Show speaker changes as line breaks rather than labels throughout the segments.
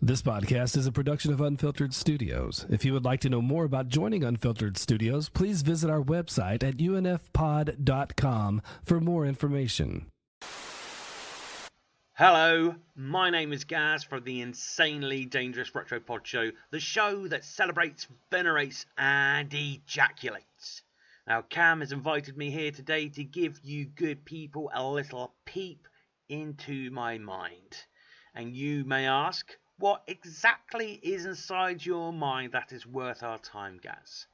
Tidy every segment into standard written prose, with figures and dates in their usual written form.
This podcast is a production of Unfiltered Studios. If you would like to know more about joining Unfiltered Studios, please visit our website at unfpod.com for more information.
Hello, my name is Gaz from the insanely dangerous Retro Pod Show, the show that celebrates, venerates, and ejaculates. Now, Cam has invited me here today to give you good people a little peep into my mind. And you may ask, what exactly is inside your mind that is worth our time, Gaz?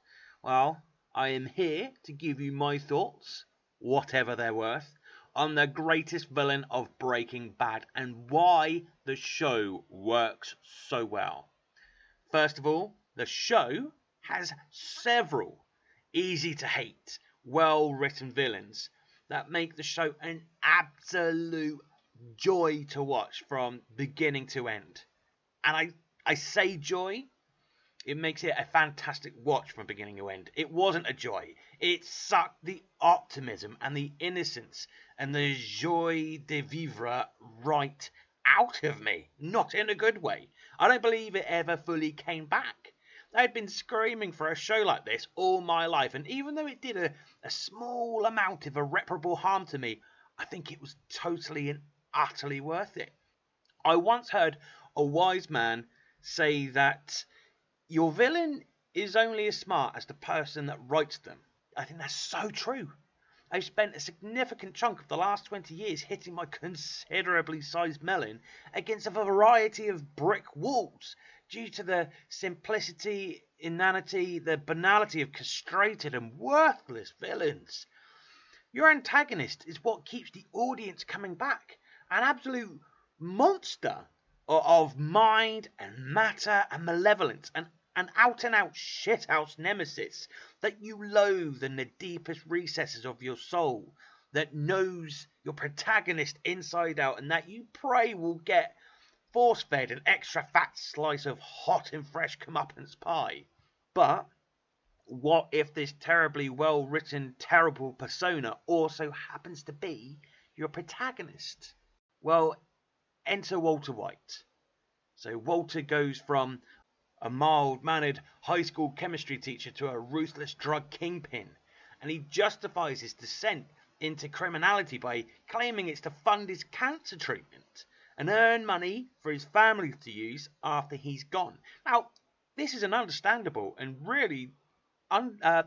Well, I am here to give you my thoughts, whatever they're worth, on the greatest villain of Breaking Bad and why the show works so well. First of all, the show has several easy to hate, well-written villains that make the show an absolute joy to watch from beginning to end. And I say joy, it makes it a fantastic watch from beginning to end. It wasn't a joy. It sucked the optimism and the innocence and the joie de vivre right out of me. Not in a good way. I don't believe it ever fully came back. I'd been screaming for a show like this all my life, and even though it did a small amount of irreparable harm to me, I think it was totally and utterly worth it. I once heard a wise man say that your villain is only as smart as the person that writes them. I think that's so true. I've spent a significant chunk of the last 20 years hitting my considerably sized melon against a variety of brick walls due to the simplicity, inanity, the banality of castrated and worthless villains. Your antagonist is what keeps the audience coming back. An absolute monster of mind and matter and malevolence, and an out-and-out shithouse nemesis that you loathe in the deepest recesses of your soul, that knows your protagonist inside out, and that you pray will get force-fed an extra fat slice of hot and fresh comeuppance pie. But what if this terribly well-written, terrible persona also happens to be your protagonist? Well, enter Walter White. So Walter goes from a mild-mannered high school chemistry teacher to a ruthless drug kingpin, and he justifies his descent into criminality by claiming it's to fund his cancer treatment and earn money for his family to use after he's gone. Now, this is an understandable and really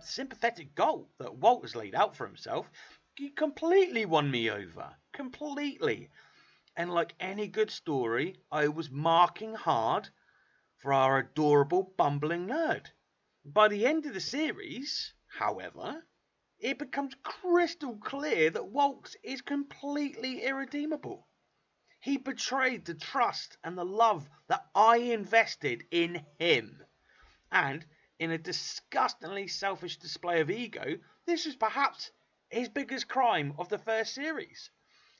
sympathetic goal that Walt has laid out for himself. He completely won me over. Completely. And like any good story, I was marking hard for our adorable bumbling nerd. By the end of the series, however, it becomes crystal clear that Walt is completely irredeemable. He betrayed the trust and the love that I invested in him. And in a disgustingly selfish display of ego, this is perhaps his biggest crime of the first series.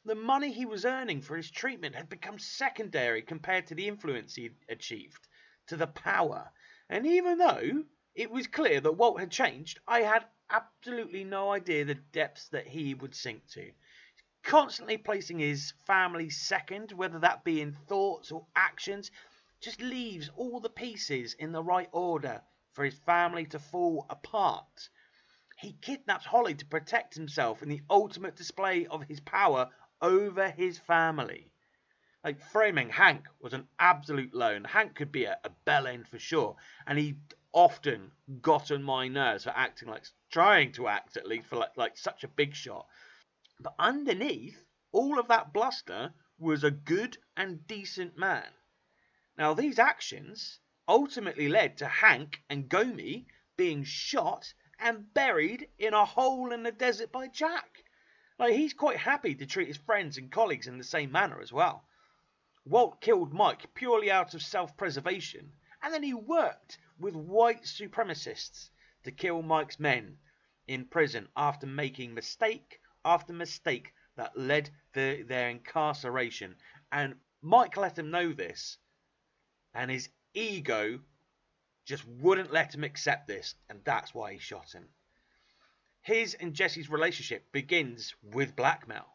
The money he was earning for his treatment had become secondary compared to the influence he achieved, to the power. And even though it was clear that Walt had changed, I had absolutely no idea the depths that he would sink to. Constantly placing his family second, whether that be in thoughts or actions, just leaves all the pieces in the right order for his family to fall apart. He kidnaps Holly to protect himself in the ultimate display of his power over his family. Like, framing Hank was an absolute low, and Hank could be a bell end for sure, and he often got on my nerves for trying to act at least for like such a big shot. But underneath all of that bluster was a good and decent man. Now, these actions ultimately led to Hank and Gomi being shot and buried in a hole in the desert by Jack. Like, he's quite happy to treat his friends and colleagues in the same manner as well. Walt killed Mike purely out of self-preservation, and then he worked with white supremacists to kill Mike's men in prison after making mistake after mistake that led to their incarceration. And Mike let him know this, and his ego just wouldn't let him accept this, and that's why he shot him. His and Jesse's relationship begins with blackmail.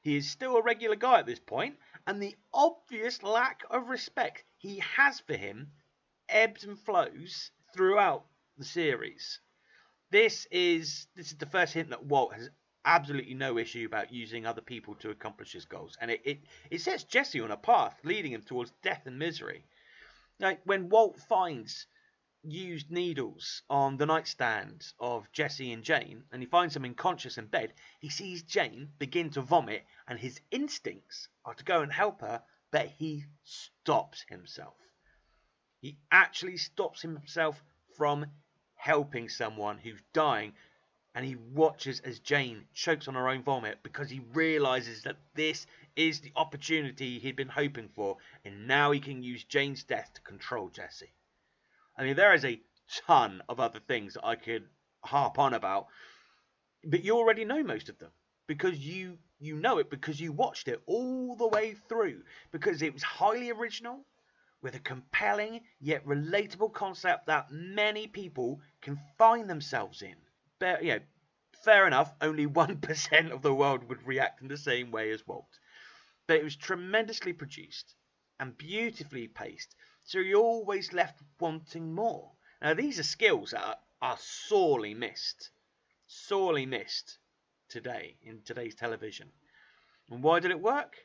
He is still a regular guy at this point, and the obvious lack of respect he has for him ebbs and flows throughout the series. This is the first hint that Walt has absolutely no issue about using other people to accomplish his goals, and it sets Jesse on a path leading him towards death and misery. Like when Walt finds used needles on the nightstand of Jesse and Jane, and he finds them unconscious in bed, he sees Jane begin to vomit, and his instincts are to go and help her, but he stops himself. He actually stops himself from helping someone who's dying, and he watches as Jane chokes on her own vomit because he realizes that this is the opportunity he'd been hoping for, and now he can use Jane's death to control Jesse. I mean, there is a ton of other things that I could harp on about, but you already know most of them because you know it because you watched it all the way through, because it was highly original with a compelling yet relatable concept that many people can find themselves in. But, fair enough, only 1% of the world would react in the same way as Walt. But it was tremendously produced and beautifully paced, so you're always left wanting more. Now, these are skills that are sorely missed today in today's television. And why did it work?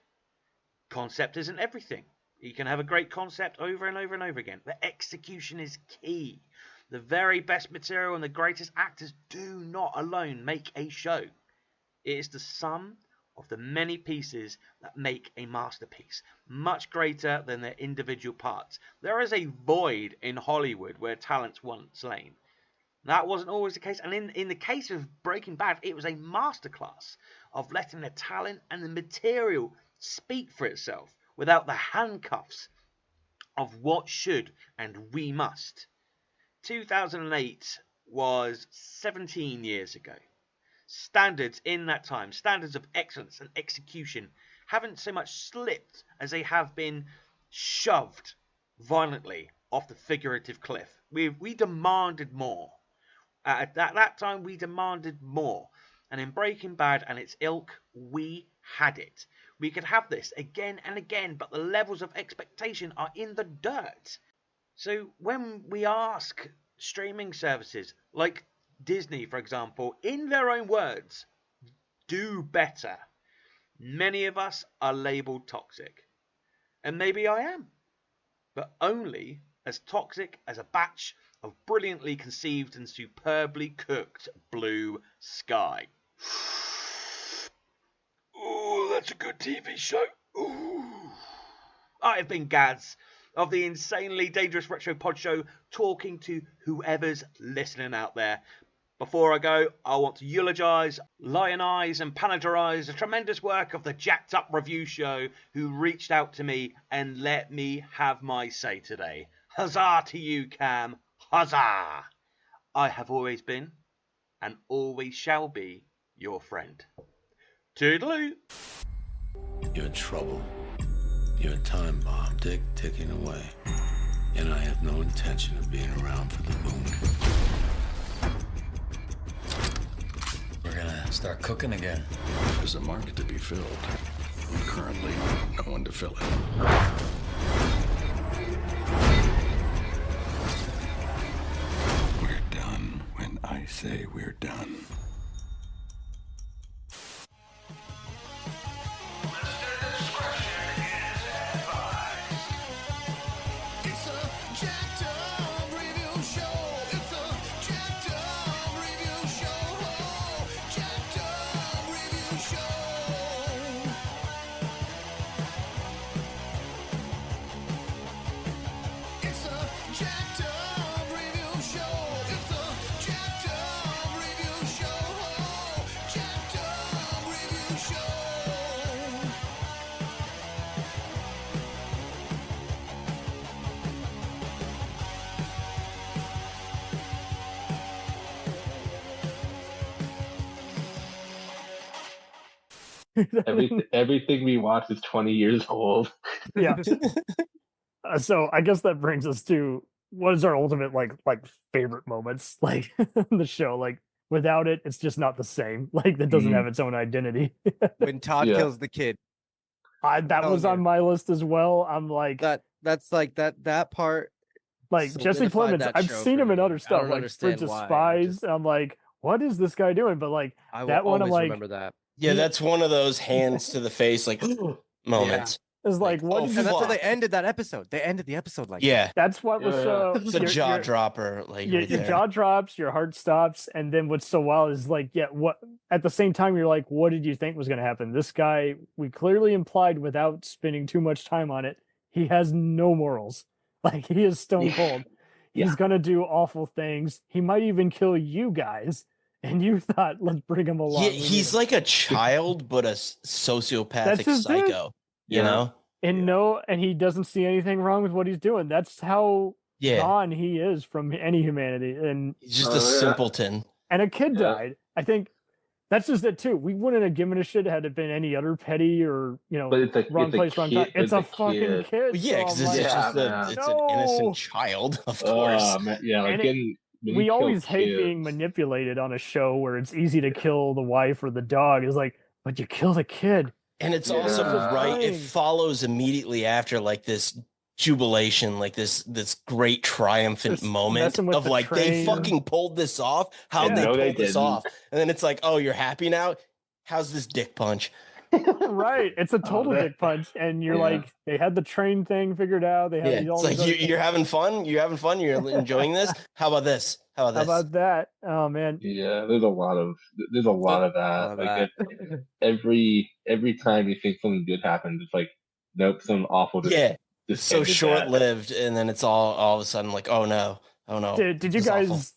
Concept isn't everything. You can have a great concept over and over and over again, but execution is key. The very best material and the greatest actors do not alone make a show. It is the sum of the many pieces that make a masterpiece, much greater than their individual parts. There is a void in Hollywood where talent's once lain. That wasn't always the case, and in the case of Breaking Bad, it was a masterclass of letting the talent and the material speak for itself without the handcuffs of what should and we must. 2008 was 17 years ago. Standards in that time, standards of excellence and execution, haven't so much slipped as they have been shoved violently off the figurative cliff. We demanded more. At that time, we demanded more. And in Breaking Bad and its ilk, we had it. We could have this again and again, but the levels of expectation are in the dirt. So when we ask streaming services like Disney, for example, in their own words, do better, many of us are labelled toxic. And maybe I am, but only as toxic as a batch of brilliantly conceived and superbly cooked blue sky. Ooh, that's a good TV show. Ooh. I have been Gaz of the Insanely Dangerous Retro Pod Show, talking to whoever's listening out there. Before I go, I want to eulogise, lionize and panegyrize the tremendous work of the Jacked Up Review Show, who reached out to me and let me have my say today. Huzzah to you, Cam. Huzzah! I have always been, and always shall be, your friend. Toodaloo!
You're in trouble. You're a time bomb ticking away. And I have no intention of being around for the boom. We're gonna start cooking again.
There's a market to be filled. Currently, no one to fill it. We're done when I say we're done.
Everything we watch is 20 years old.
Yeah. So I guess that brings us to what is our ultimate like favorite moments like in the show. Like without it, it's just not the same. Like that doesn't have its own identity.
When Todd kills the kid.
That was on my list as well. I'm like
that That's like that part.
Like Jesse
solidified
Plemons,
that
I've
show
seen
for
him in
me.
other
I
stuff,
don't
like
understand
Bridge of
why.
Spies. And I'm like, what is this guy doing? But like
I will
that one, I'm
always
like,
remember that.
Yeah, that's one of those hands to the face like moments.
it's like, what
oh,
did you
And that's how
fuck.
they ended that episode. They ended the episode like
Yeah,
That's what was so
it's a jaw dropper, like
your
right there.
jaw drops, your heart stops, and then what's so wild is like, what at the same time you're like, what did you think was going to happen? This guy, we clearly implied without spending too much time on it, he has no morals. Like he is stone cold. He's gonna do awful things. He might even kill you guys. And you thought, let's bring him along.
Yeah,
We need
he's
him.
like a child, but a sociopathic
just it.
psycho. You know?
And he doesn't see anything wrong with what he's doing. That's how gone he is from any humanity. And
he's just a simpleton.
And a kid died. I think that's just it too. We wouldn't have given a shit had it been any other petty or
But it's
wrong place, wrong time. It's a fucking kid.
Well, yeah, because
so
it's
I'm like,
just it's an innocent child, of course.
Man, yeah, like
And we always hate being manipulated on a show where it's easy to kill the wife or the dog. It's like, but you kill the kid.
And it's also right. It follows immediately after like this jubilation, like this great triumphant moment of like they fucking pulled this off. How'd they pull this off? And then it's like, oh, you're happy now? How's this dick punch?
Right. It's a total dick punch. And you're like, they had the train thing figured out. They had all
it's like you're having fun. You're having fun. You're enjoying this. How about this? How about this?
How about that? Oh man.
Yeah, there's a lot of that. Like every time you think something good happens, it's like, nope, something awful.
It's so short-lived, and then it's all of a sudden like, oh no.
Did you guys?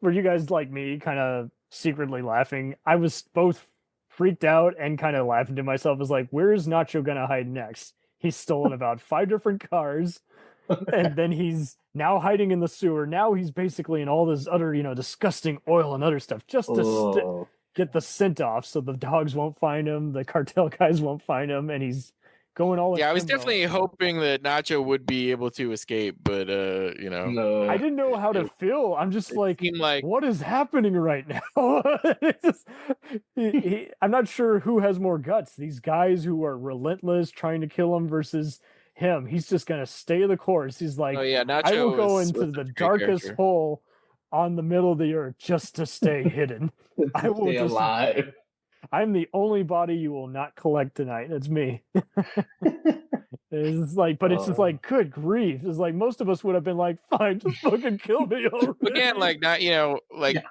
Were you guys like me, kind of secretly laughing? I was both freaked out and kind of laughing to myself. Is like, where is Nacho gonna hide next? He's stolen about 5 different cars, and then he's now hiding in the sewer. Now he's basically in all this other, disgusting oil and other stuff just to get the scent off, so the dogs won't find him, the cartel guys won't find him, and he's going all.
Yeah, I was definitely hoping that Nacho would be able to escape, but
no,
I didn't know how to feel. I'm just like, what is happening right now? I'm not sure who has more guts. These guys who are relentless, trying to kill him, versus him. He's just gonna stay the course. He's like,
Nacho
I will go into the darkest hole on the middle of the earth just to stay hidden. I will
stay alive.
I'm the only body you will not collect tonight. It's me. It's like, but it's just like, good grief. It's like most of us would have been like, fine, just fucking kill me already.
Again, like not,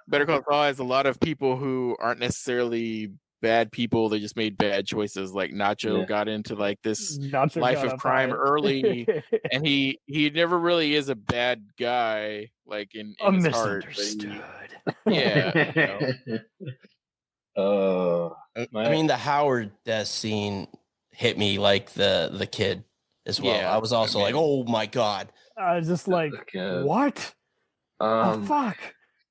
Better Call Saul has a lot of people who aren't necessarily bad people. They just made bad choices. Like Nacho got into like this life of crime early, and he never really is a bad guy. Like in his heart.
I mean, the Howard death scene hit me like the kid as well.
Yeah,
I was also like, oh my god.
I was just like, what? Oh fuck.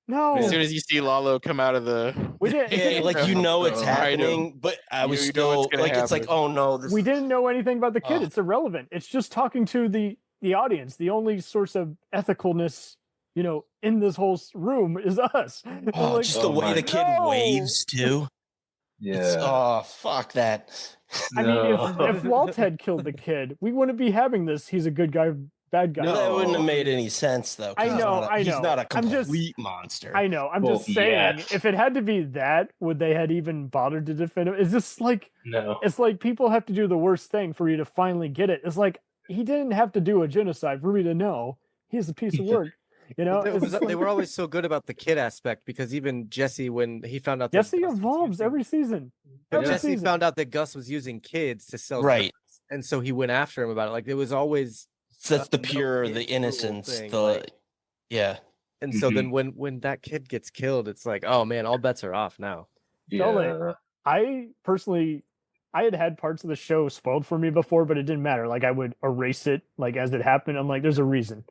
No.
As soon as you see Lalo come out of the
it's happening, but I was still like, it's like, oh no.
We didn't know anything about the kid. It's irrelevant. It's just talking to the audience. The only source of ethicalness, in this whole room is us.
Oh, like, just the way the kid waves too.
Yeah.
Fuck that.
I mean, if Walt had killed the kid, we wouldn't be having this. He's a good guy, bad guy.
No, that wouldn't have made any sense, though.
I know.
He's not a complete monster.
I know. I'm just saying, if it had to be that, would they had even bothered to defend him? Is this like,
no? It's
like people have to do the worst thing for you to finally get it. It's like, he didn't have to do a genocide for me to know he's a piece of work.
They were always so good about the kid aspect, because even Jesse, when he found out,
Jesse evolves every season.
Jesse found out that Gus was using kids to sell,
right?
And so he went after him about it. Like it was always
that's the pure, the innocence,
thing, And so then when that kid gets killed, it's like, oh man, all bets are off now.
Yeah. I personally, I had parts of the show spoiled for me before, but it didn't matter. Like I would erase it, like as it happened. I'm like, there's a reason.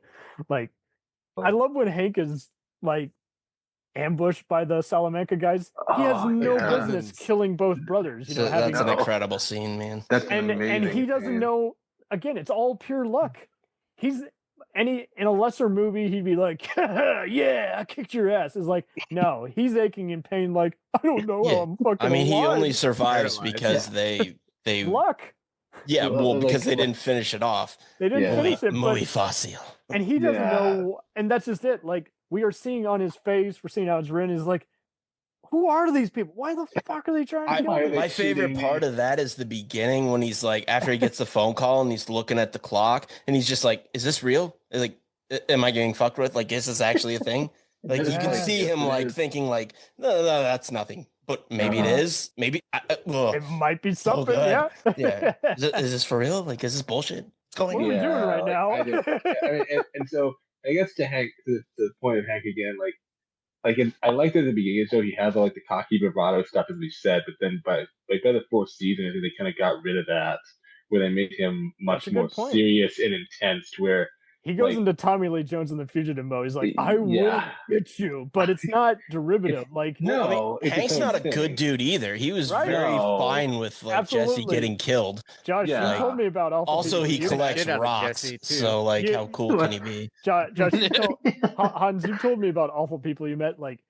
Like, I love when Hank is like ambushed by the Salamanca guys. He has no business killing both brothers.
That's an incredible scene, man.
That's
amazing, and he doesn't know. Again, it's all pure luck. He's in a lesser movie, he'd be like, "Yeah, I kicked your ass." It's like, no, he's aching in pain. Like, I don't know how I'm fucking.
I mean,
alive.
he only survives because they
luck.
Yeah, well, because they didn't finish it off.
They didn't finish it,
Muy fácil.
And he doesn't know, and that's just it. Like, we are seeing on his face, we're seeing how it's written, is like, who are these people? Why the fuck are they trying to kill me?
My favorite part of that is the beginning when he's like, after he gets the phone call and he's looking at the clock and he's just like, is this real? Like, am I getting fucked with? Like, is this actually a thing? Like, you can see him like thinking like, no, that's nothing. But maybe it is. Maybe
it might be something. Yeah.
Is this for real? Like, is this bullshit?
What are we doing right now?
And so I guess to the point of Hank again, I liked at the beginning, so he has all like the cocky bravado stuff as we said, but then by the fourth season, I think they kind of got rid of that, where they made him much more serious and intense, where
he goes into Tommy Lee Jones in The Fugitive mode. He's like, I will get you, but it's not derivative.
Hank's not a good dude either. He was very fine with like Jesse getting killed.
Josh, you told me about Alpha
also
people.
He collects rocks, so like how cool can he be?
Josh, Hans, you told me about awful people you met. Like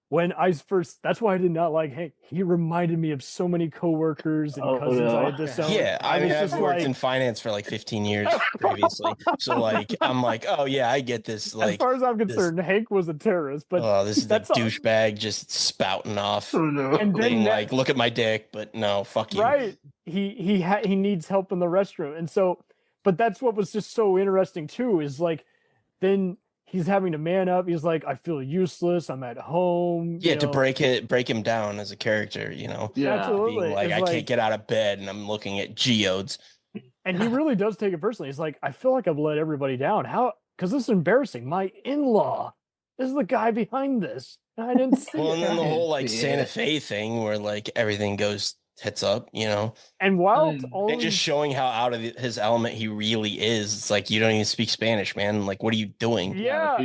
when I first, that's why I did not like Hank. He reminded me of so many coworkers and cousins I had disowned.
Yeah, I've worked in finance for like 15 years previously, so like I'm like, oh yeah, I get this. Like,
as far as I'm concerned, Hank was a terrorist, but
this is the douchebag just spouting off, and then like, look at my dick, but no, fuck you.
Right? He needs help in the restroom, and so, but that's what was just so interesting too. Is like, then he's having to man up. He's like, I feel useless. I'm at home.
Yeah, to break him down as a character, you know.
Yeah, absolutely.
Being like, I can't get out of bed, and I'm looking at geodes.
And he really does take it personally. He's like, I feel like I've let everybody down. How? Because this is embarrassing. My in-law is the guy behind this. I didn't see it.
And then the whole like Santa Fe thing, where like everything goes tits up, you know.
And while
and just showing how out of his element he really is, it's like, you don't even speak Spanish, man. Like, what are you doing?
Yeah.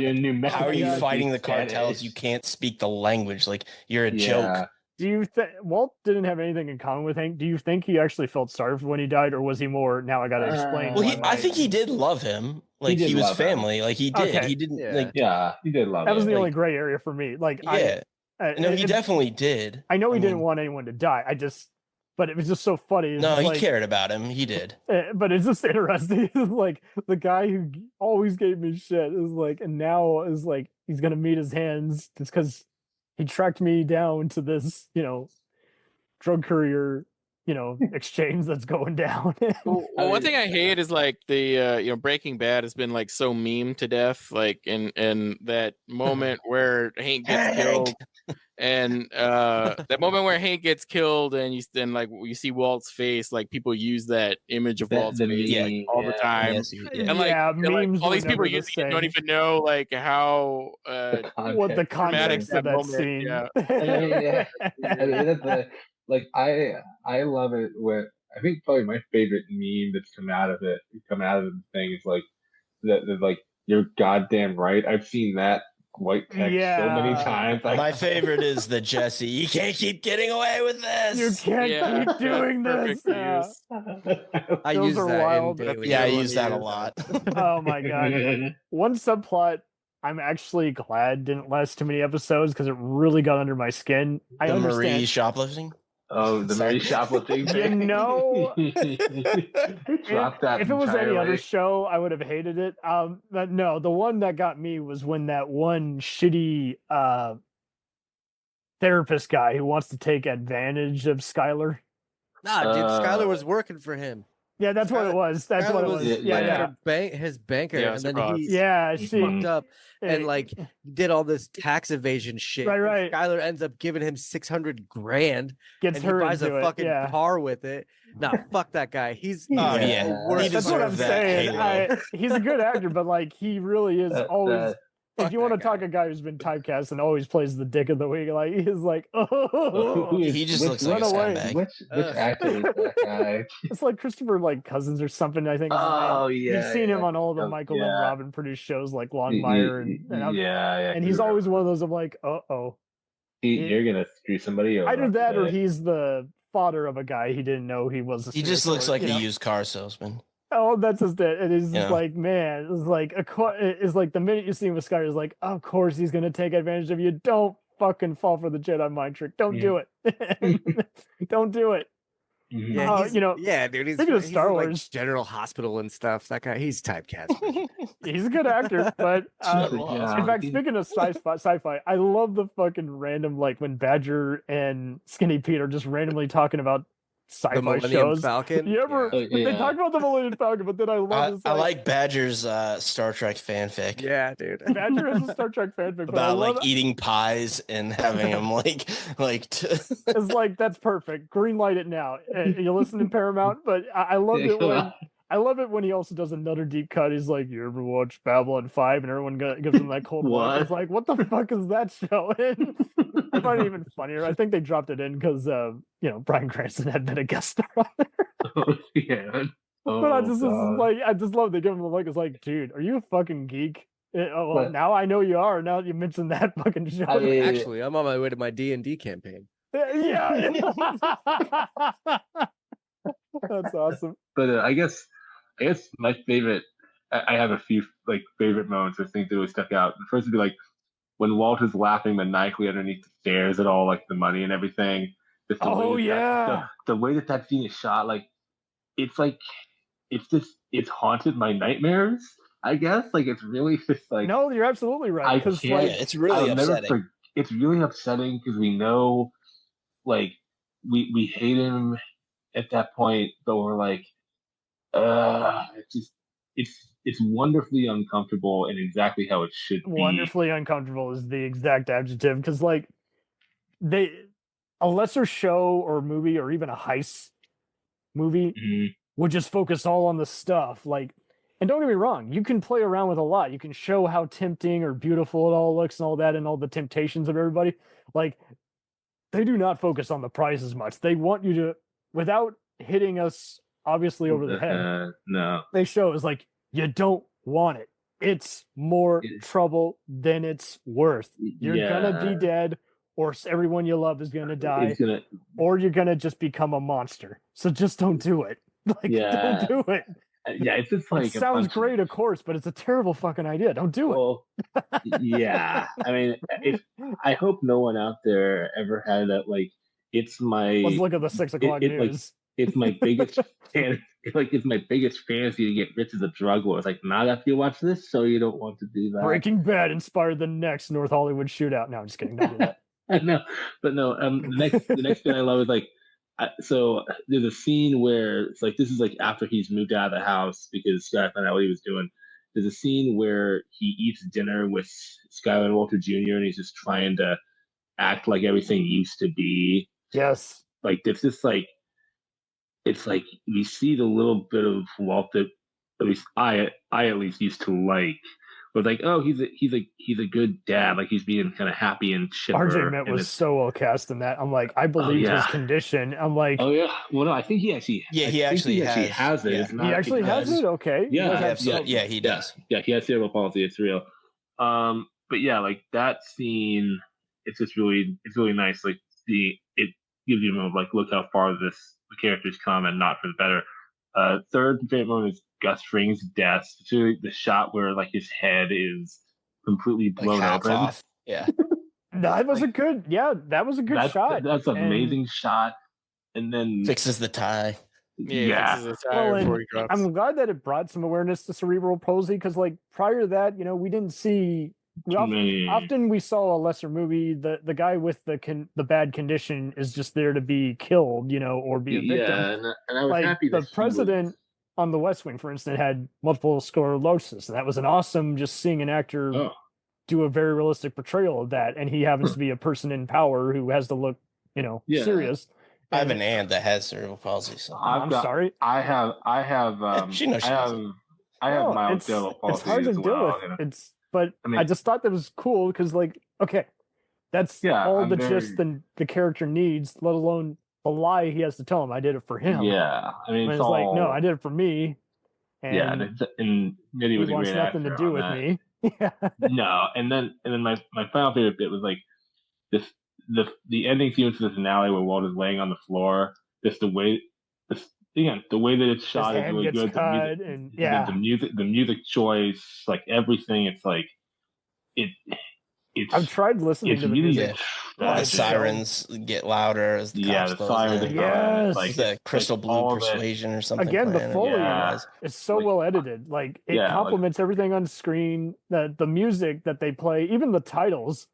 How are you fighting the cartels? You can't speak the language. Like, you're a joke.
Do you think Walt didn't have anything in common with Hank? Do you think he actually felt sorry for when he died, or was he more, now I got to explain?
Well, I think he did love him. Like, he was family. Like, he did.
Okay.
He didn't.
He did love him.
That was the only gray area for me. Like,
no, he definitely did.
I know he didn't want anyone to die. But it was just so funny.
No, he cared about him. He did.
But it's just interesting. It's like the guy who always gave me shit is like, and now is like, he's going to meet his hands just because he tracked me down to this, drug courier, exchange that's going down.
Well, one thing I hate is like the, Breaking Bad has been like so meme to death. Like in that moment where Hank gets killed. And that moment where Hank gets killed, and you see Walt's face, like people use that image of Walt's face like, all the time, and like all these people using it don't even know like how
what the context of that scene.
I love it. Where I think probably my favorite meme that's come out of the thing is like that like, you're goddamn right. I've seen that white text so many times.
My favorite is the Jesse, you can't keep getting away with this.
You can't keep doing this.
I use that.
I use that a lot.
Oh my god. One subplot I'm actually glad didn't last too many episodes because it really got under my skin. I understand.
Marie shoplifting.
Oh, the Marie shoplifting.
If it was any other show, I would have hated it. But no, the one that got me was when that one shitty therapist guy who wants to take advantage of Skylar.
Nah, dude, Skylar was working for him.
Yeah, that's what it was. That's what it was. Yeah.
His banker, and then he fucked up and like did all this tax evasion shit.
Right.
Skylar ends up giving him $600,000.
Gets
and
her
he buys a fucking car with it. Nah, fuck that guy. He's
that's what I'm saying. He's a good actor, but like he really is always. If you want to talk a guy who's been typecast and always plays the dick of the week, like he's like,
he just looks like a scumbag.
Which actor is that guy?
It's like Christopher like Cousins or something. I think. You've seen him on all the Michael and Robin produced shows like Longmire and he's always one of those. I'm like,
you're gonna screw somebody over.
Either that or he's the father of a guy he didn't know he was.
He just looks like a used car salesman.
Oh, that's just it. It is just like, man, it's like the minute you see him with Sky, it's like, of course he's gonna take advantage of you. Don't fucking fall for the Jedi mind trick. Don't do it. Don't do it.
Yeah,
you know,
dude. He's
speaking of
he's
Star
in,
Wars,
like General Hospital and stuff. That guy, he's typecast.
he's a good actor, but in fact, speaking of sci-fi, I love the fucking random, like when Badger and Skinny Pete are just randomly talking about sci-fi shows.
Falcon.
You ever? They talk about the Millennium Falcon, but then I love this.
I like Badger's Star Trek fanfic.
Yeah, dude.
Badger has a Star Trek fanfic
about like eating pies and having them
it's like that's perfect. Green light it now. You listen to Paramount, but I love it when. I love it when he also does another deep cut. He's like, "You ever watch Babylon 5?" And everyone gives him that cold look. It's like, what the fuck is that show? And I find it even funnier. I think they dropped it in because Bryan Cranston had been a guest star on there.
Yeah.
But I just love they give him the look. It's like, dude, are you a fucking geek? Now I know you are. Now that you mentioned that fucking show.
Actually, I'm on my way to my D&D campaign.
Yeah. That's awesome.
But I guess my favorite. I have a few like favorite moments or things that really stuck out. The first would be like when Walt is laughing maniacally underneath the stairs at all like the money and everything. Just the way that scene is shot, it's haunted my nightmares. I guess it's really just like.
No, you're absolutely right.
It's really upsetting.
It's really upsetting because we know, we hate him at that point, but we're like, it's wonderfully uncomfortable and exactly how it should be.
Wonderfully uncomfortable is the exact adjective because a lesser show or movie or even a heist movie would just focus all on the stuff and don't get me wrong, you can play around with a lot. You can show how tempting or beautiful it all looks and all that and all the temptations of everybody. They do not focus on the prize as much. They want you to, without hitting us obviously over the head.
No.
They show is you don't want it. It's more trouble than it's worth. You're gonna be dead, or everyone you love is gonna die, or you're gonna just become a monster. So just don't do it. Don't do it.
Yeah, it's just
it sounds great, of course, but it's a terrible fucking idea. Don't do
it. Yeah. I mean, I hope no one out there ever had that. It's my.
Let's look at the 6 o'clock news.
It's my biggest it's my biggest fantasy to get rich as a drug lord. It's like, not after you watch this, so you don't want to do that.
Breaking Bad inspired the next North Hollywood shootout. No, I'm just kidding. Don't do that.
I know, but no. The next thing I love is so there's a scene where it's this is after he's moved out of the house because Skylar found out what he was doing. There's a scene where he eats dinner with Skylar and Walter Jr. and he's just trying to act like everything used to be.
Yes.
It's just it's we see the little bit of Walt that at least I at least used to like. But he's a good dad. He's being kind of happy and chipper.
RJ Met was so well cast in that. I'm I believe his condition. I'm
oh yeah. Well, no, I think he actually.
Yeah, he actually
has it.
Yeah.
He actually has it. Okay.
Yeah,
he does.
Yeah, he has cerebral palsy. It's real. But yeah, that scene, it's really nice. It gives you a moment look how far the characters come and not for the better. Third favorite moment is Gus Fring's death. It's really the shot where his head is completely blown open.
Off. Yeah.
That was a good shot.
That's an amazing shot. And then
fixes the tie.
Yeah.
Fixes the tie before he drops.
I'm glad that it brought some awareness to cerebral palsy because prior to that, we didn't see. Often we saw a lesser movie. The guy with the bad condition is just there to be killed, or be a victim.
Yeah, and I was happy
the president on The West Wing, for instance, had multiple sclerosis, and that was an awesome just seeing an actor do a very realistic portrayal of that. And he happens to be a person in power who has to look, serious.
I have an aunt that has cerebral palsy. So.
I'm sorry.
I have.
She knows.
I have mild cerebral palsy.
It's hard to deal with. But I just thought that was cool because, that's all the gist the character needs, let alone the lie he has to tell him. I did it for him.
Yeah, I mean, it's
all... no, I did it for me.
And Nitty was a great
nothing to do with me. Yeah.
No, and then my final favorite bit was the ending sequence of the finale where Walt is laying on the floor. Just the way that it's shot is really good. The music choice, everything. It's
I've tried listening to the music.
The sirens get louder as the cops close
sirens
in.
Yes.
Like the crystal blue persuasion or something.
Again, the Foley
Yeah.
is so well edited. Like it complements everything on screen. The music that they play, even the titles,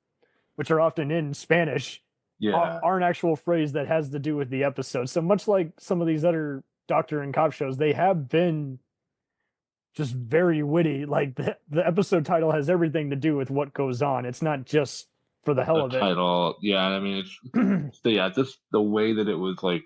which are often in Spanish, are an actual phrase that has to do with the episode. So much like some of these other doctor and cop shows, they have been just very witty. Like the episode title has everything to do with what goes on. It's not just for the hell of it.
Title, I mean, it's just the way that it was like,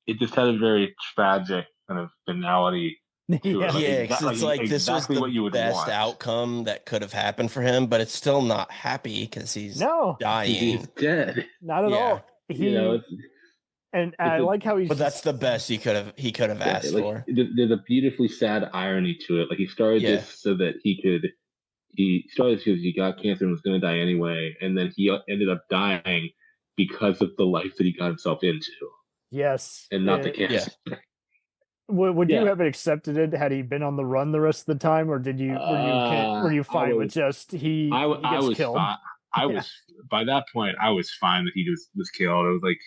it just had a very tragic kind of finality to it.
Because it's like this was the
what you would
best
want.
outcome that could have happened for him, but it's still not happy because he's dying.
He's dead.
Not at all. I like how he's.
But that's the best he could have asked for.
There's a beautifully sad irony to it. Like he started this so that he started because he got cancer and was going to die anyway, and then he ended up dying because of the life that he got himself into.
Yes,
and not the cancer.
Would you have accepted it had he been on the run the rest of the time, or were you fine with just he gets killed?
I was by that point. I was fine that he was killed. I was like,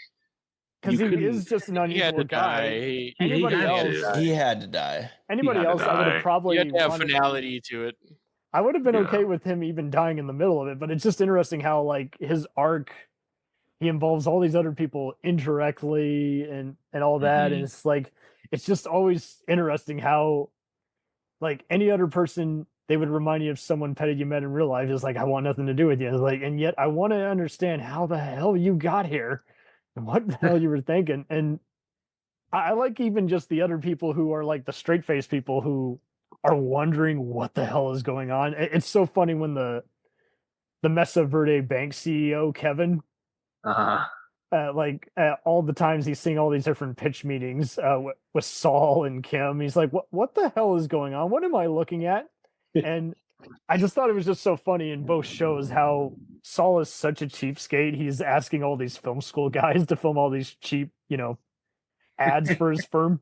because he is just an unusual guy. Anybody else?
He had to die.
Anybody else? I would have probably
have finality to it.
I would have been okay with him even dying in the middle of it, but it's just interesting how like his arc, he involves all these other people indirectly and all that, and it's like it's just always interesting how like any other person they would remind you of someone petty you met in real life. It's like I want nothing to do with you. It's like, and yet I want to understand how the hell you got here and what the hell you were thinking. And I like even just the other people who are like the straight face people who are wondering what the hell is going on. It's so funny when the Mesa Verde Bank CEO Kevin, all the times he's seeing all these different pitch meetings with Saul and Kim, he's like, what the hell is going on? What am I looking at? And I just thought it was just so funny in both shows how Saul is such a cheapskate. He's asking all these film school guys to film all these cheap, ads for his firm.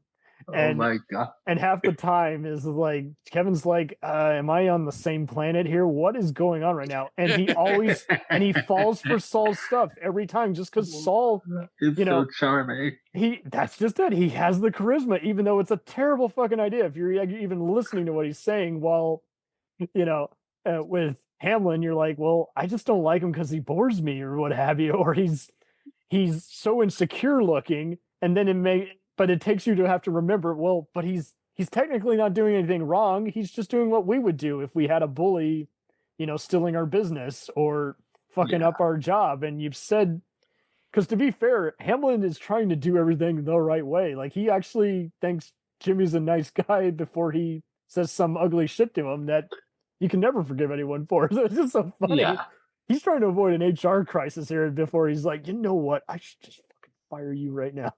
And,
oh my God.
And half the time is like Kevin's like, am I on the same planet here? What is going on right now? And he always he falls for Saul's stuff every time just because Saul
is so charming.
That's just it. He has the charisma, even though it's a terrible fucking idea if you're even listening to what he's saying while with Hamlin, you're like, well, I just don't like him because he bores me or what have you, or he's so insecure looking, and then but it takes you to have to remember, well, but he's technically not doing anything wrong. He's just doing what we would do if we had a bully, stealing our business or fucking up our job. And you've said, because to be fair, Hamlin is trying to do everything the right way. Like he actually thinks Jimmy's a nice guy before he says some ugly shit to him that you can never forgive anyone for. So it's just so funny. Yeah. He's trying to avoid an HR crisis here before he's like, you know what? I should just fire you right now.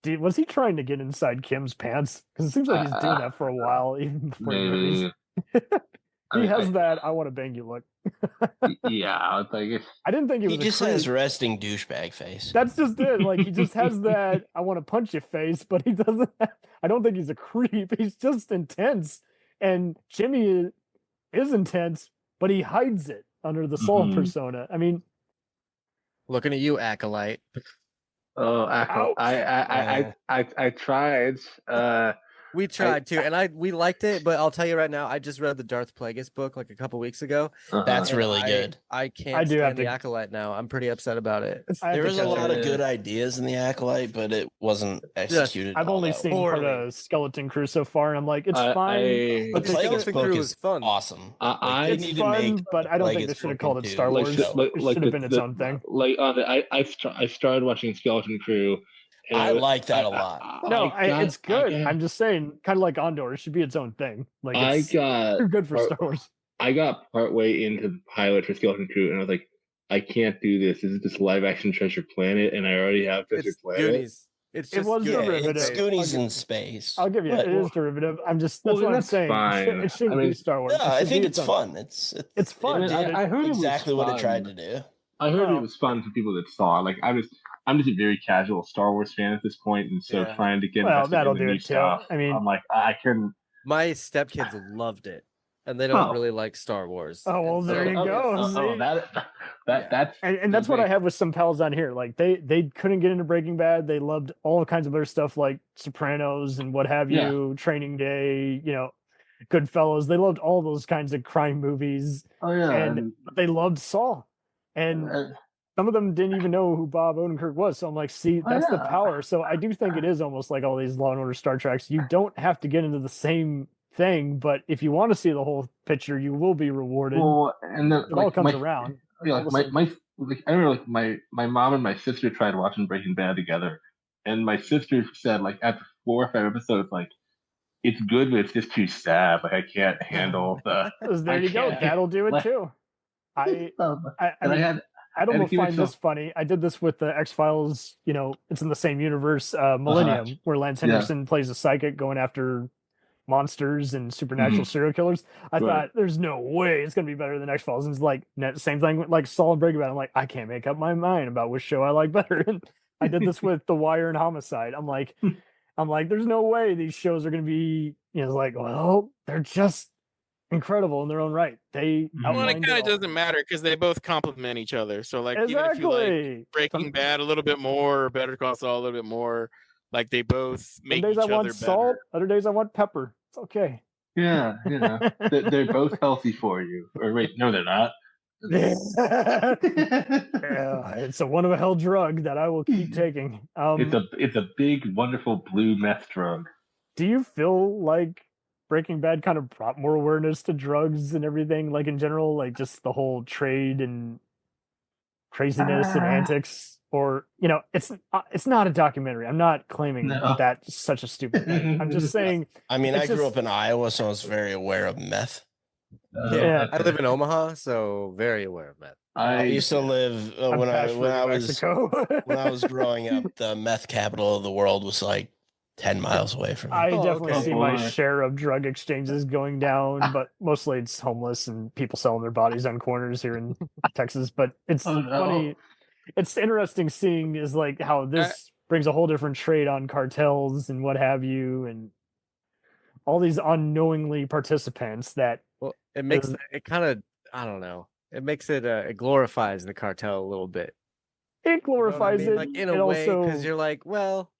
Dude, was he trying to get inside Kim's pants? Because it seems like he's doing that for a while, even before he has that I want to bang you look.
Yeah,
I didn't think
he just has resting douchebag face.
That's just it. Like he just has that I want to punch your face, but he doesn't I don't think he's a creep. He's just intense. And Jimmy is intense, but he hides it under the Saul persona. I mean,
looking at you, Acolyte.
Oh, Acolyte! I tried.
We tried too, and we liked it. But I'll tell you right now, I just read the Darth Plagueis book like a couple weeks ago.
That's really good.
I can't stand the Acolyte now. I'm pretty upset about it.
There was a lot of good ideas in the Acolyte, but it wasn't executed.
I've only seen part of Skeleton Crew so far, and I'm like, it's fine.
But the Plagueis book is fun. Awesome.
It's fun, but I don't think they should have called it Star Wars. It should have been its own thing.
I started watching Skeleton Crew.
I like that a lot.
It's good. I'm just saying, kind of like Andor, it should be its own thing. Like you're good for Star Wars.
I got partway into the pilot for Skeleton Crew, and I was like, I can't do this. This is just live action Treasure Planet, and I already have Treasure Planet.
Goonies. It was
derivative. It's Goonies in space.
I'll give you it is derivative. That's what I'm saying.
Fine.
It shouldn't be Star Wars.
Yeah, I think it's fun. It's
fun.
I heard
exactly what it tried to do.
I heard it was fun for people that saw. Like I'm just a very casual Star Wars fan at this point, and so trying to get
that'll do it too. I mean,
I'm like, I couldn't.
My stepkids loved it, and they don't really like Star Wars.
Oh well, there you go.
That's
and that's what I have with some pals on here. Like they couldn't get into Breaking Bad. They loved all kinds of other stuff like Sopranos and what have you, Training Day, Goodfellas. They loved all those kinds of crime movies.
Oh yeah,
and they loved Saul, and some of them didn't even know who Bob Odenkirk was. So I'm like, see, that's the power. So I do think it is almost like all these Law and Order Star Treks. You don't have to get into the same thing, but if you want to see the whole picture, you will be rewarded.
Well, and then
it all comes around.
Yeah, I remember my mom and my sister tried watching Breaking Bad together, and my sister said like after 4 or 5 episodes, like it's good, but it's just too sad. Like I can't handle the.
There you go. That'll do it too. I don't find this funny. I did this with the X-Files. It's in the same universe, Millennium, where Lance Henriksen plays a psychic going after monsters and supernatural serial killers. I thought there's no way it's gonna be better than X-Files. And it's like same thing with like Saul and Breaking Bad. I'm like, I can't make up my mind about which show I like better. And I did this with The Wire and Homicide. I'm like, there's no way these shows are gonna be. It's like, well, they're just incredible in their own right. It
kind of doesn't matter because they both complement each other. So like, even if you like Breaking Bad a little bit more, or Better Call Saul a little bit more, like they both make each other better. Some days I want salt,
other days I want pepper. It's okay.
Yeah, they're both healthy for you. Or wait, no, they're not.
Yeah, it's a one of a hell drug that I will keep taking.
It's a big, wonderful blue meth drug.
Do you feel like Breaking Bad kind of brought more awareness to drugs and everything, like in general, like just the whole trade and craziness and antics? Or it's not a documentary. I'm not claiming that's such a stupid thing. I'm just saying.
I mean, I grew up in Iowa, so I was very aware of meth.
I live in Omaha, so very aware of meth.
I used to live when I was growing up. The meth capital of the world was like 10 miles away from me.
I definitely see my share of drug exchanges going down, but mostly it's homeless and people selling their bodies on corners here in Texas. But it's funny. It's interesting seeing is like how this brings a whole different trade on cartels and what have you, and all these unknowingly participants that.
Well, it makes it kind of, I don't know. It makes it it glorifies the cartel a little bit.
It glorifies it,
like in a way, because you're like, well,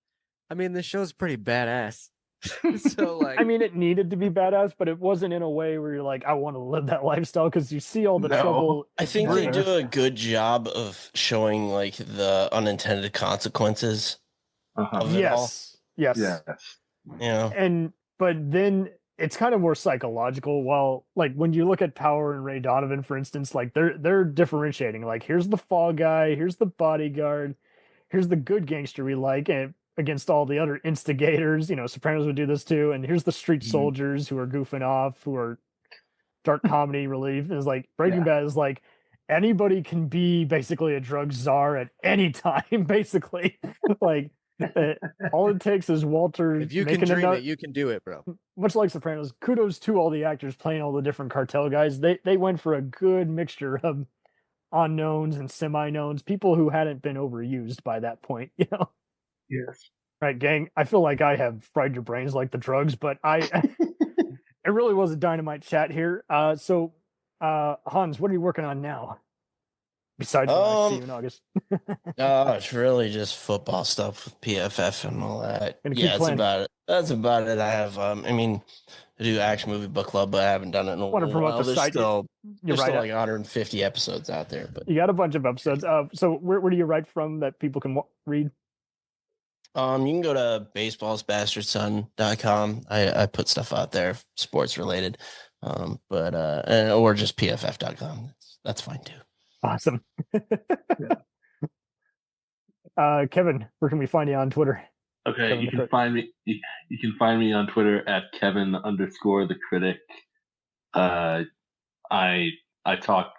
I mean, this show's pretty badass. So like,
I mean, it needed to be badass, but it wasn't in a way where you're like, I want to live that lifestyle, because you see all the trouble.
I think they do a good job of showing like the unintended consequences of it all.
Yes. But then it's kind of more psychological. While like when you look at Power and Ray Donovan, for instance, like they're differentiating. Like here's the fall guy, here's the bodyguard, here's the good gangster we like, and against all the other instigators, Sopranos would do this too. And here's the street soldiers who are goofing off, who are dark comedy relief. Is like Breaking Bad is like anybody can be basically a drug czar at any time, basically. Like all it takes is Walter.
If you can dream it, you can do it, bro.
Much like Sopranos, kudos to all the actors playing all the different cartel guys. They went for a good mixture of unknowns and semi-knowns, people who hadn't been overused by that point,
Yes.
Right, gang. I feel like I have fried your brains like the drugs, but it really was a dynamite chat here. So, Hans, what are you working on now? Besides what I see you in August.
It's really just football stuff with PFF and all that. That's about it. That's about it. I have, I do Action Movie Book Club, but I haven't done it in a while.
Promote the site.
There's still like 150 episodes out there. But
you got a bunch of episodes. So where do you write from that people can read?
You can go to baseballsbastardson.com. I put stuff out there, sports related, or just pff.com. That's fine too.
Awesome. Kevin, where can we find you on Twitter?
Okay, Kevin, you can find me. You can find me on Twitter at Kevin_the_critic. I talk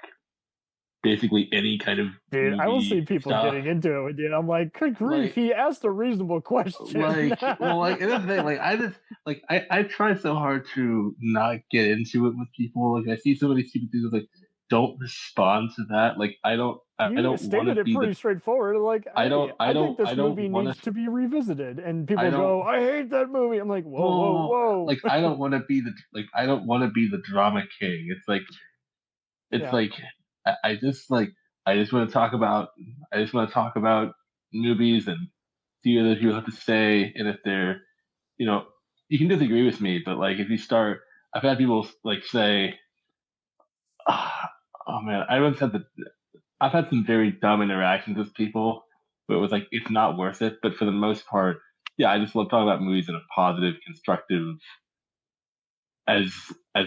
basically any kind of
I will see people getting into it with you. I'm like, good grief, he asked a reasonable question.
And that's the thing. I try so hard to not get into it with people. Like I see so many stupid things like, don't respond to that. Like I
You stated it pretty straightforward. Like, I think this movie needs to be revisited, and people go, "I hate that movie." I'm like, whoa.
Like, I don't want to be the drama king. I just want to talk about movies and see what other people have to say, and if they're, you can disagree with me, but like if you start, I've had people like say, "Oh man, I've had some very dumb interactions with people, but it was like it's not worth it." But for the most part, yeah, I just love talking about movies in a positive, constructive, as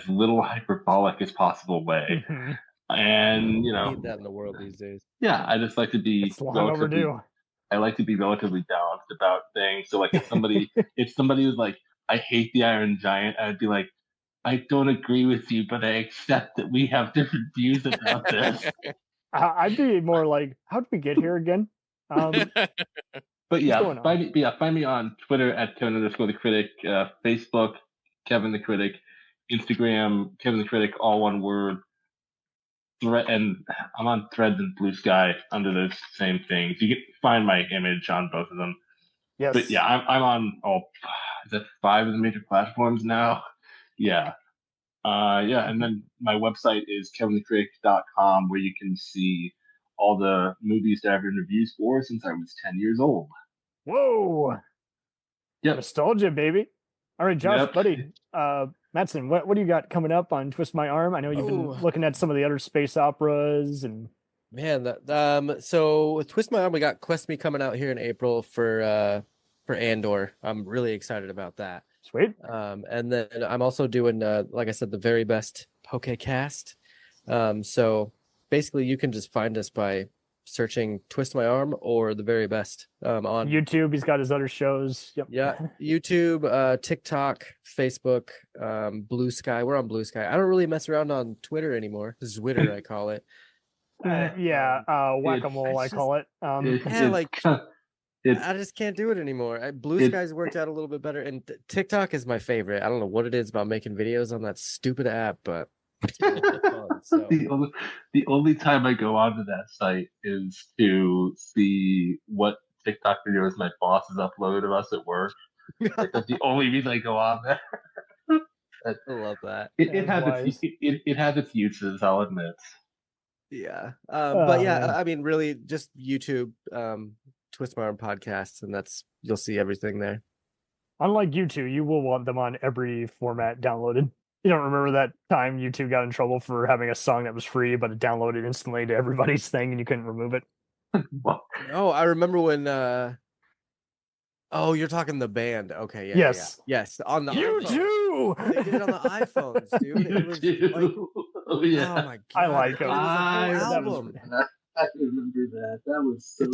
little hyperbolic as possible way.
Mm-hmm.
And
need that in the world these days.
Yeah, I just like to be
overdue.
I like to be relatively balanced about things. So like if somebody was like, "I hate the Iron Giant," I'd be like, "I don't agree with you, but I accept that we have different views about this."
I'd be more like, "How did we get here again?"
But yeah, find me on Twitter at Kevin_the_Critic, Facebook Kevin the Critic, Instagram Kevin the Critic, all one word. And I'm on Threads and Blue Sky under those same things. You can find my image on both of them.
Yes.
But yeah, I'm on 5 of the major platforms now. Yeah. And then my website is kevinthecritic.com, where you can see all the movies that I've written reviews for since I was 10 years old.
Whoa.
Yep.
Nostalgia, baby. All right, Josh, buddy. Mattson, what do you got coming up on Twist My Arm? I know you've been looking at some of the other space operas and
so with Twist My Arm, we got Quest Me coming out here in April for Andor. I'm really excited about that.
Sweet.
And then I'm also doing like I said, the very best Pokecast. So basically you can just find us by searching Twist My Arm or the very best on
YouTube. He's got his other shows. Yep.
Yeah, YouTube, TikTok, Facebook, Blue Sky. We're on Blue Sky. I don't really mess around on Twitter anymore. Twitter, I call it.
Whack-a-mole, I call it.
I just can't do it anymore. Blue Sky's worked out a little bit better, and TikTok is my favorite. I don't know what it is about making videos on that stupid app, but it's really fun. So.
The only time I go onto that site is to see what TikTok videos my boss has uploaded of us at work. Like, that's the only reason I go on there.
I love that.
It has its uses, I'll admit.
Yeah. But yeah, I mean, really, just YouTube, Twist My Arm podcasts, and you'll see everything there.
Unlike you two, you will want them on every format downloaded. You don't remember that time you two got in trouble for having a song that was free, but it downloaded instantly to everybody's thing and you couldn't remove it?
Oh, I remember when... Oh, you're talking the band. Okay, yeah.
Yes.
Yeah. Yes, on the
iPhones. Too!
They did it on the iPhones, dude. It was like...
Oh, yeah.
Oh, my God.
I like it.
Album.
I remember that. That was so
it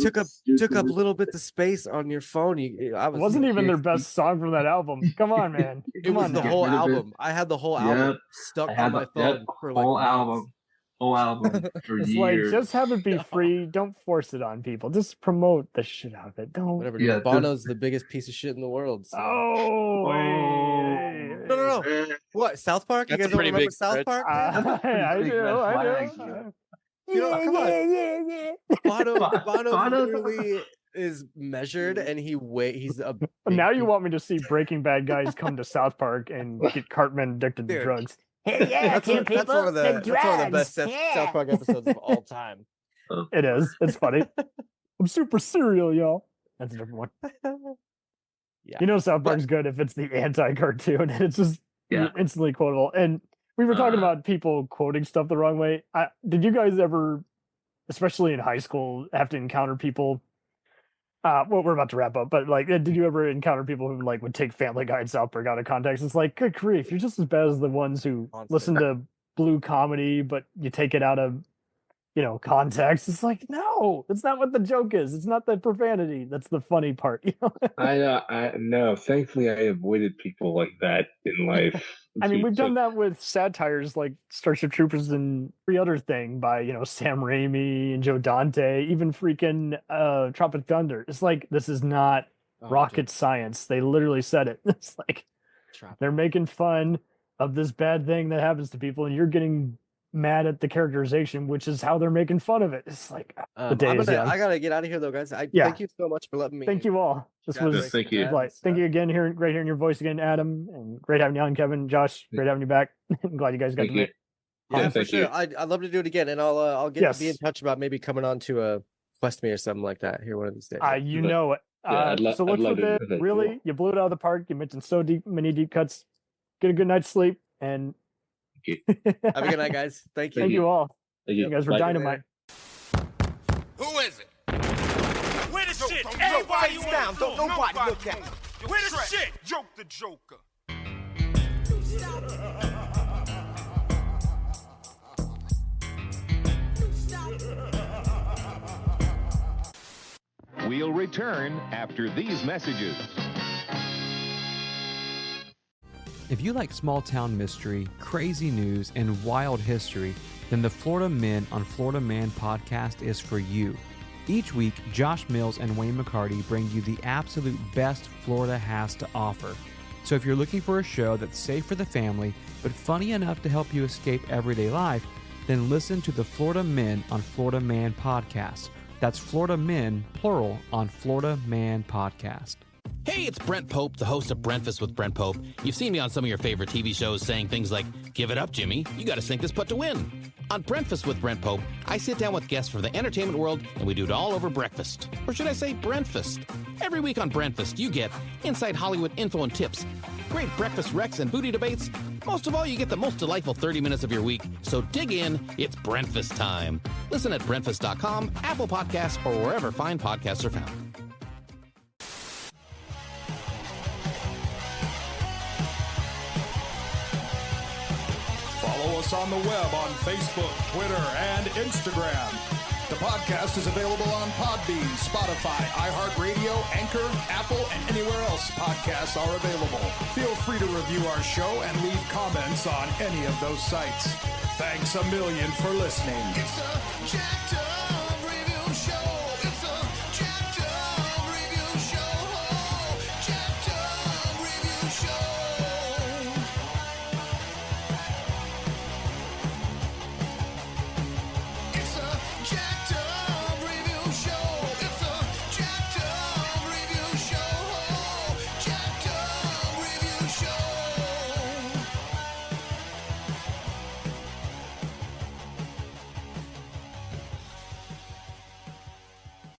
took up a little bit of space on your phone.
It wasn't even their best song from that album. Come on, man.
It was the whole album. I had the whole album stuck on my phone for like
whole album for
it's
years.
Like, just have it be free. Don't force it on people. Just promote the shit out of it. Don't.
Whatever. Yeah, Bono's the biggest piece of shit in the world. So. No. What? South Park?
That's
you guys don't remember South Park?
I do.
Come on. Bono literally is measured, and he's a.
Now you want me to see Breaking Bad guys come to South Park and get Cartman addicted to drugs?
Hey, yeah, that's one of the best South Park episodes of all time.
It is. It's funny. I'm super serial, y'all. That's a different one. Yeah. You know South Park's good if it's the anti-cartoon. It's just instantly quotable. And we were talking about people quoting stuff the wrong way. Did you guys ever, especially in high school, have to encounter people? Well, we're about to wrap up, but like, did you ever encounter people who like would take Family Guy and South Park out of context? It's like, good grief, you're just as bad as the ones who listen to blue comedy, but you take it out of, context. It's like, no, that's not what the joke is. It's not the profanity. That's the funny part.
I know. Thankfully, I avoided people like that in life.
I mean, we've done that with satires like Starship Troopers and every other thing by, Sam Raimi and Joe Dante, even freaking Tropic Thunder. It's like, this is not rocket science. They literally said it. It's like, they're making fun of this bad thing that happens to people, and you're getting mad at the characterization, which is how they're making fun of it. It's like the day is young.
I gotta get out of here though, guys. Thank you so much for letting me.
Thank you all. This was
thank you.
Like, thank you again. Great hearing your voice again, Adam, and great having you on, Kevin, Josh. Great having you back. I'm glad you guys got to meet.
Yeah, for sure. I'd love to do it again, and I'll get to be in touch about maybe coming on to a Quest Me or something like that here one of these days.
You know it. So look for this. Really, you blew it out of the park. You mentioned many deep cuts. Get a good night's sleep, and
have a good night, guys. Thank you.
Thank you all.
Thank
you guys were dynamite.
Who is it? Where the shit? Everybody down. Don't nobody look at me. Where the shit? Joke the Joker.
We'll return after these messages.
If you like small-town mystery, crazy news, and wild history, then the Florida Men on Florida Man podcast is for you. Each week, Josh Mills and Wayne McCarty bring you the absolute best Florida has to offer. So if you're looking for a show that's safe for the family, but funny enough to help you escape everyday life, then listen to the Florida Men on Florida Man podcast. That's Florida Men, plural, on Florida Man podcast.
Hey, it's Brent Pope, the host of Breakfast with Brent Pope. You've seen me on some of your favorite TV shows saying things like, "Give it up, Jimmy. You got to sink this putt to win." On Breakfast with Brent Pope, I sit down with guests from the entertainment world, and we do it all over breakfast. Or should I say Brentfast? Every week on Brentfast, you get inside Hollywood info and tips, great breakfast recs and booty debates. Most of all, you get the most delightful 30 minutes of your week. So dig in. It's Brentfast time. Listen at Brentfast.com, Apple Podcasts, or wherever fine podcasts are found.
Follow us on the web on Facebook, Twitter, and Instagram. The podcast is available on Podbean, Spotify, iHeartRadio, Anchor, Apple, and anywhere else podcasts are available. Feel free to review our show and leave comments on any of those sites. Thanks a million for listening.
It's a jacked up